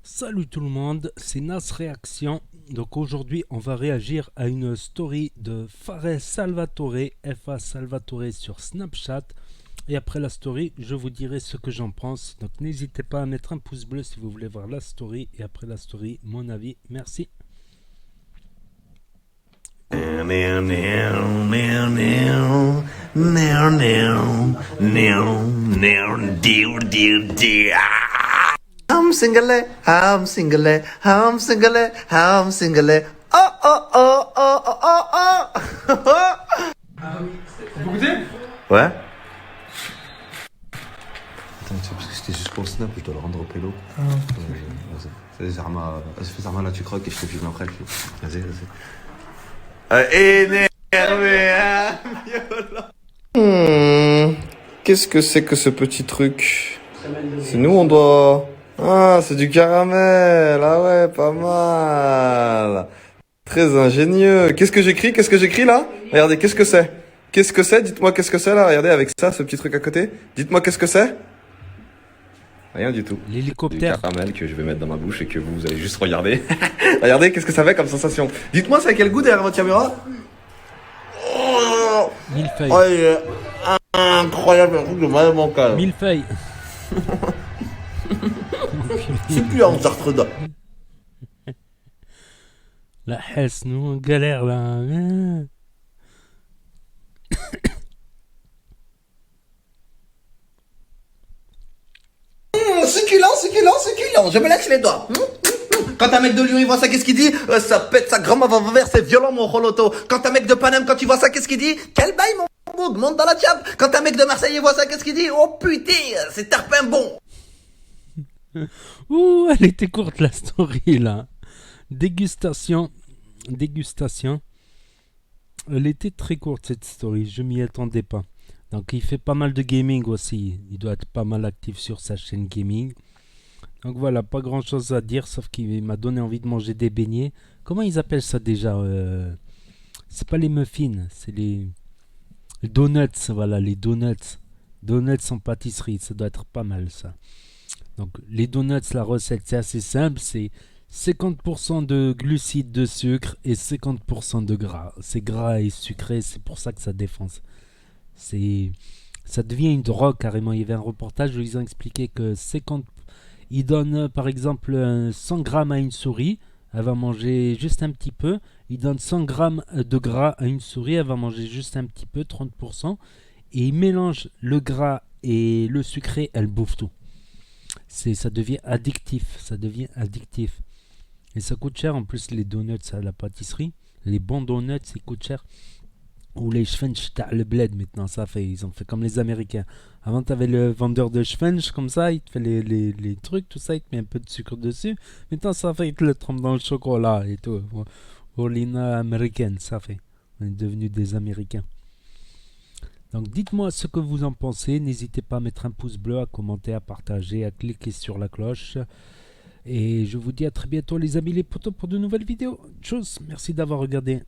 Salut tout le monde, c'est Nas Réaction. Donc aujourd'hui, on va réagir à une story de Fares Salvatore, FA Salvatore sur Snapchat. Et après la story, je vous dirai ce que j'en pense. Donc n'hésitez pas à mettre un pouce bleu si vous voulez voir la story. Et après la story, mon avis. Merci. I'm single, I'm single, I'm single, I'm single. Oh oh oh oh oh oh oh. Vous goûtez? Ouais. Attends, tu sais, parce que c'était juste pour le snap, je dois le rendre au pélo. Vas-y, Zarma, fais Zarma là, tu croques et je te filme après. Vas-y, vas-y. Énervé, hein, violent. Qu'est-ce que c'est que ce petit truc? C'est nous, on doit... Ah, c'est du caramel. Ah ouais, pas mal. Très ingénieux. Qu'est-ce que j'écris? Qu'est-ce que j'écris là? Regardez, qu'est-ce que c'est? Qu'est-ce que c'est? Dites-moi qu'est-ce que c'est là. Regardez avec ça, ce petit truc à côté. Dites-moi qu'est-ce que c'est? Rien du tout. Du L'hélicoptère. caramel que je vais mettre dans ma bouche et que vous allez juste regarder. Regardez, qu'est-ce que ça fait comme sensation? Dites-moi, ça a quel goût derrière votre caméra? Oh, Millefeuille. oh, il est incroyable, un truc de mal mental. Millefeuille. C'est plus en Sartre. La Hesse, nous on galère là. Succulent, succulent, succulent. Je me lâche les doigts. Quand un mec de Lyon il voit ça, qu'est-ce qu'il dit? Ça pète sa grand avant vert, c'est violent mon roloto. Quand un mec de Paname, quand il voit ça, qu'est-ce qu'il dit? Quel bail mon mood, monte dans la diable. Quand un mec de Marseille il voit ça, qu'est-ce qu'il dit? Oh putain, c'est tarpin bon. Ouh, elle était courte la story là. Dégustation. Dégustation. Elle était très courte cette story, je m'y attendais pas. Donc il fait pas mal de gaming aussi. Il doit être pas mal actif sur sa chaîne gaming. Donc voilà, pas grand chose à dire sauf qu'il m'a donné envie de manger des beignets. Comment ils appellent ça déjà C'est pas les muffins, c'est les donuts. Voilà, les donuts. Donuts en pâtisserie, ça doit être pas mal ça. Donc les donuts, la recette c'est assez simple, c'est 50% de glucides, de sucre et 50% de gras. C'est gras et sucré, c'est pour ça que ça défonce. Ça devient une drogue carrément. Il y avait un reportage où ils ont expliqué que 50, ils donnent par exemple 100 grammes à une souris, elle va manger juste un petit peu. Ils donnent 100 grammes de gras à une souris, elle va manger juste un petit peu, 30%. Et ils mélangent le gras et le sucré, elle bouffe tout. Ça devient addictif, ça devient addictif. Et ça coûte cher en plus les donuts à la pâtisserie. Les bons donuts, ils coûtent cher. Ou les schwench, le bled maintenant, ça fait, ils ont fait comme les Américains. Avant, tu avais le vendeur de schwench comme ça, il te fait les trucs, tout ça, il te met un peu de sucre dessus. Maintenant, ça fait, il te le trempe dans le chocolat et tout. Orlina américaine, ça fait. On est devenus des Américains. Donc dites-moi ce que vous en pensez. N'hésitez pas à mettre un pouce bleu, à commenter, à partager, à cliquer sur la cloche. Et je vous dis à très bientôt les amis les potos pour de nouvelles vidéos. Tchuss, merci d'avoir regardé.